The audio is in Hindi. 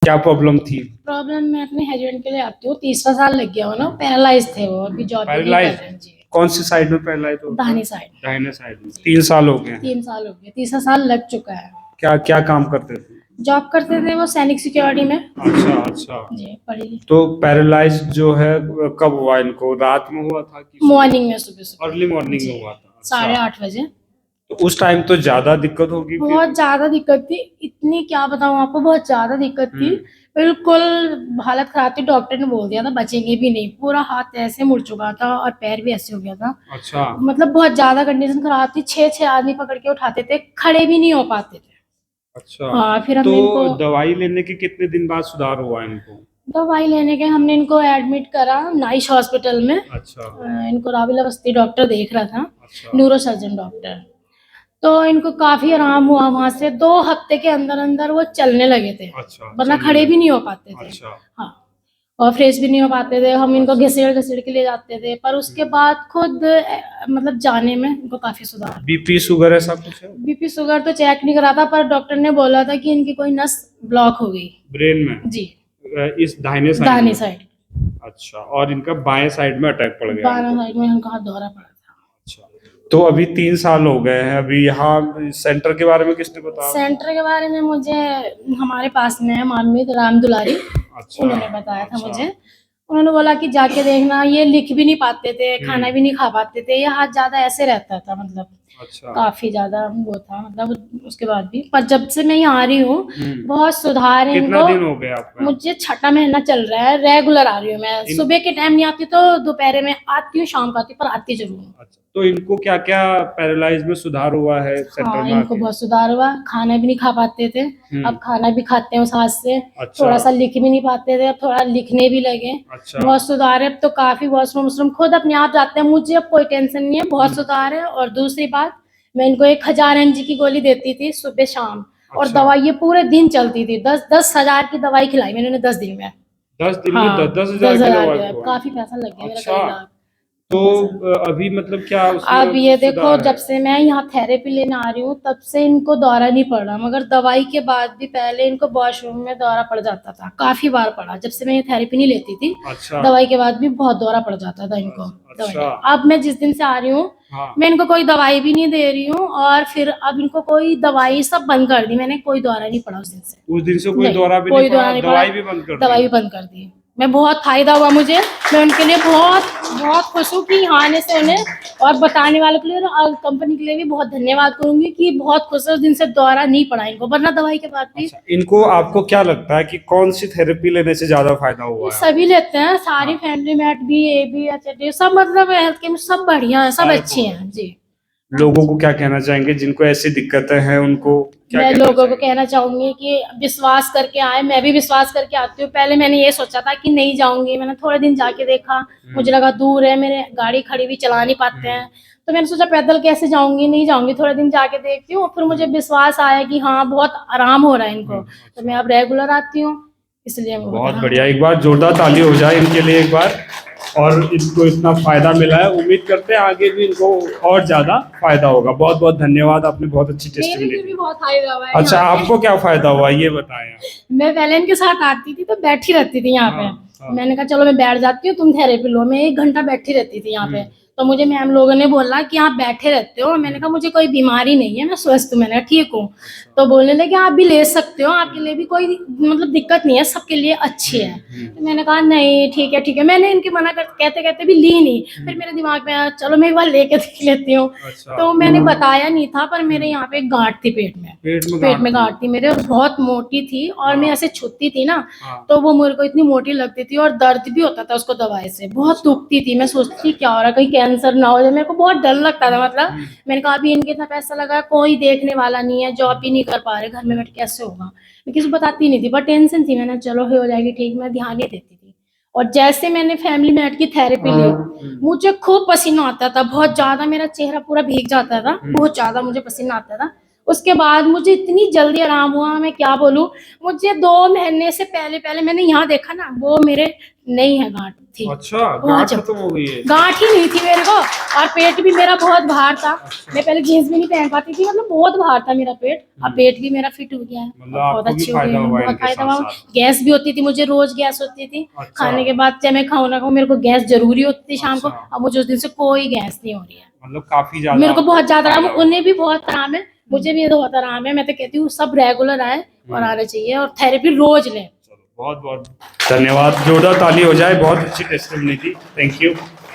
क्या प्रॉब्लम थी? प्रॉब्लम मैं अपने हस्बैंड के लिए आती हूँ, तीसरा साल लग गया हो ना, पैरालाइज थे वो, अभी जॉब नहीं कर रहे हैं पैरालाइज? जी। कौन सी साइड में पैरालाइज होता है? दाहिनी साइड। दाहिने साइड में 3 साल हो गए हैं। 3 साल हो गए, तीसरा साल लग चुका है। क्या क्या काम करते थे? जॉब करते थे वो सैनिक सिक्योरिटी में अच्छा अच्छा। जी, पढ़ी। तो पैरालाइज जो है कब हुआ इनको? रात में हुआ था कि मॉर्निंग में, सुबह सुबह अर्ली मॉर्निंग जी, में हुआ था? अच्छा। 8:30 बजे। तो उस टाइम तो ज्यादा दिक्कत होगी फिर? बहुत ज्यादा दिक्कत थी, इतनी क्या बताऊं आपको, बहुत ज्यादा दिक्कत थी। बिल्कुल हालत खराब थी, डॉक्टर ने बोल दिया था बचेंगे भी नहीं, पूरा हाथ ऐसे मुड़ चुका था और पैर भी ऐसे हो गया था। अच्छा। मतलब बहुत ज्यादा कंडीशन खराब थी, 6 आदमी पकड़ के उठाते थे, खड़े भी नहीं हो पाते थे। अच्छा। हाँ, फिर तो हमने इनको दवाई लेने के कितने दिन बाद सुधार हुआ इनको? दवाई लेने के हमने इनको एडमिट करा नाइश हॉस्पिटल में। अच्छा इनको राविल अवस्थी डॉक्टर देख रहा था, अच्छा। Neuro surgeon doctor. तो इनको काफी आराम हुआ, वहां से 2 हफ्ते के अंदर अंदर वो चलने लगे थे, अच्छा। वरना चलने खड़े लगे। भी नहीं हो पाते थे। अच्छा। हाँ, और फ्रेश भी नहीं हो पाते थे, हम इनको घसीट घसीट के ले जाते थे, पर उसके बाद खुद मतलब जाने में इनको काफी सुधार। बीपी शुगर ऐसा कुछ है? बीपी शुगर तो चेक नहीं करा था, पर डॉक्टर ने बोला था कि इनकी कोई नस ब्लॉक हो गई ब्रेन में? जी, इस दाहिने साइड दाहिनी में? साइड। अच्छा। और इनका बाएं साइड में अटैक पड़ गया बारह इनको? साइड में इनका हाथ दौरा पड़ा था। अच्छा। तो अभी 3 साल हो गए हैं, अभी यहाँ सेंटर के बारे में किसने बताया? सेंटर के बारे में मुझे हमारे पास में है मानवीय राम दुलारी, अच्छा उन्होंने बताया था अच्छा। मुझे। उन्होंने बोला कि जाके देखना, ये लिख भी नहीं पाते थे, खाना भी नहीं खा पाते थे, ये हाथ ज्यादा ऐसे रहता था, मतलब अच्छा। काफी ज्यादा वो था, मतलब उसके बाद भी। पर जब से मैं यहाँ आ रही हूँ बहुत सुधार है कितना इनको। दिन हो गया आपका? मुझे 6ठा महीना चल रहा है, रेगुलर आ रही हूँ मैं। सुबह के टाइम नहीं आती तो दोपहर में आती हूँ, शाम को आती हूँ, पर आती जरूर हूँ। अच्छा। तो इनको क्या क्या पैरालाइज में सुधार हुआ है सेंटर हाँ, में इनको आके? बहुत सुधार हुआ, खाना भी नहीं खा पाते थे, अब खाना भी खाते हैं उस हाथ से। अच्छा। थोड़ा सा लिख भी नहीं पाते थे, अब थोड़ा लिखने भी लगे। अच्छा। बहुत सुधार है, अब तो काफी वॉशरूम वॉशरूम खुद अपने आप जाते हैं, मुझे अब कोई टेंशन नहीं है, बहुत सुधार है। और दूसरी बात, मैं इनको 1000 mg की गोली देती थी सुबह शाम, और अच्छा। दवाई ये पूरे दिन चलती थी। 10,000 की दवाई खिलाई मैंने उन्हें 10 दिन में। 10 दिन में हाँ, 10,000 की 10,000 दवा की, खुआई? काफी पैसा लग गया मेरा, अच्छा। 2.5 लाख। तो अभी मतलब क्या अब उसमें ये देखो, सुधार जब है? से मैं यहाँ थेरेपी लेने आ रही हूँ तब से इनको दौरा नहीं पड़ रहा, मगर दवाई के बाद भी पहले इनको वॉशरूम में दौरा पड़ जाता था, काफी बार पड़ा। जब से मैं ये थेरेपी नहीं लेती थी, अच्छा दवाई के बाद भी बहुत दौरा पड़ जाता था इनको। अच्छा। अब मैं जिस दिन से आ रही हूँ, हाँ। मैं इनको कोई दवाई भी नहीं दे रही हूँ, और फिर अब इनको कोई दवाई सब बंद कर दी मैंने, कोई दौरा नहीं पड़ा उस दिन से। उस दिन से कोई नहीं, दौरा भी कोई नहीं दौरा पड़ा, नहीं दवाई पड़ा, भी बंद कर दवाई दी? भी बंद कर दी। मैं बहुत फायदा हुआ मुझे, मैं उनके लिए बहुत बहुत खुश हूँ कि यहाँ आने से उन्हें, और बताने वालों के लिए और कंपनी के लिए भी बहुत धन्यवाद करूंगी कि बहुत खुश है, उस दिन से दौरा नहीं पड़ा इनको, वरना दवाई के बाद भी। अच्छा। इनको आपको क्या लगता है कि कौन सी थेरेपी लेने से ज्यादा फायदा ये हुआ है? सभी लेते हैं, सारी फैमिली मैट भी, ए बी, एच डी, सब, मतलब हेल्थ केयर में सब बढ़िया है, सब सारे अच्छी हैं जी। लोगों को क्या कहना चाहेंगे जिनको ऐसी दिक्कतें हैं, उनको क्या मैं कहना लोगों को चाहेंगे? कहना चाहूंगी कि विश्वास करके आए, मैं भी विश्वास करके आती हूँ। पहले मैंने ये सोचा था कि नहीं जाऊंगी, मैंने थोड़े दिन जाके देखा, मुझे लगा दूर है, मेरे गाड़ी खड़ी भी चला नहीं पाते हैं, तो मैंने सोचा पैदल कैसे जाऊंगी, नहीं जाऊंगी, थोड़े दिन जाके देखती हूँ। फिर मुझे विश्वास आया कि हाँ बहुत आराम हो रहा है इनको, तो मैं अब रेगुलर आती हूँ, इसलिए बहुत बढ़िया। एक बार जोरदार ताली हो जाए इनके लिए एक बार। और इनको इतना फायदा मिला है, उम्मीद करते हैं आगे भी इनको और ज्यादा फायदा होगा। बहुत बहुत धन्यवाद, आपने बहुत अच्छी मेरे टेस्टिंग लिए दी। भी बहुत फायदा हुआ है। अच्छा, यहाँ पे आपको क्या फायदा हुआ ये बताएं आप। मैं पहले इनके साथ आती थी तो बैठी रहती थी यहाँ पे। हाँ। मैंने कहा चलो मैं बैठ जाती हूँ, तुम थेरेपी लो। मैं 1 घंटा बैठी रहती थी यहाँ पे, तो मुझे मैम लोगों ने बोला कि आप बैठे रहते हो। मैंने कहा मुझे कोई बीमारी नहीं है, मैं स्वस्थ हूँ, मैंने कहा ठीक हूँ। तो बोलने लगे आप भी ले सकते हो, आपके लिए भी कोई मतलब दिक्कत नहीं है, सबके लिए अच्छी है। तो मैंने कहा नहीं ठीक है ठीक है, मैंने इनकी मना कर कहते कहते भी ली नहीं। फिर मेरे दिमाग में आया चलो मैं एक बार लेके देख लेती हूँ। तो मैंने बताया नहीं था, पर मेरे यहाँ पे एक गांठ थी पेट में, पेट में गांठ थी मेरे, बहुत मोटी थी, और मैं ऐसे छुती थी ना, तो वो मेरे को इतनी मोटी लगती थी, और दर्द भी होता था उसको दवाई से, बहुत दुखती थी। मैं सोचती थी क्या हो रहा है, कहीं कैंसर ना हो जाए, मेरे को बहुत डर लगता था। मतलब मैंने कहा अभी इनके इतना पैसा लगा, कोई देखने वाला नहीं है, जॉब भी नहीं कर पा रहे, घर में बैठ कैसे होगा। मैं किसी को बताती नहीं थी, बट टेंशन थी। मैंने चलो हो जाएगी ठीक, मैं ध्यान नहीं देती थी। और जैसे मैंने फैमिली मैट की थेरेपी ली, मुझे खूब पसीना आता था, बहुत ज्यादा, मेरा चेहरा पूरा भीग जाता था, बहुत ज्यादा मुझे पसीना आता था। उसके बाद मुझे इतनी जल्दी आराम हुआ, मैं क्या बोलूं। मुझे 2 महीने से पहले पहले मैंने यहाँ देखा ना, वो मेरे नहीं है गांठ थी। अच्छा, वो गांठ जब- खत्म हो गई है। गांठ ही नहीं थी मेरे को, और पेट भी मेरा बहुत बाहर था। मैं पहले जीन्स भी नहीं पहन पाती थी, मतलब बहुत बाहर था मेरा पेट। अब पेट भी मेरा फिट हो गया है, मतलब बहुत आपको भी अच्छी हो गई फायदा है, हुआ बहुत इनके फायदा साथ हुआ। साथ। गैस भी होती थी मुझे, रोज गैस होती थी। अच्छा। खाने के बाद चाहे मैं खाऊं ना खाऊं, मेरे को गैस जरूरी होती थी शाम को। अच्छा। अब मुझे उस दिन से कोई गैस नहीं हो रही है। मतलब काफी ज्यादा मेरे को बहुत ज्यादा आराम, फायदा हुआ। उन्हें भी बहुत आराम है, मुझे भी बहुत आराम है। मैं तो कहती हूँ सब रेगुलर आए और आना चाहिए, और थेरेपी रोज लें। चलो, बहुत बहुत धन्यवाद, जोरदार ताली हो जाए, बहुत अच्छी टेस्टिमनी थी, थैंक यू।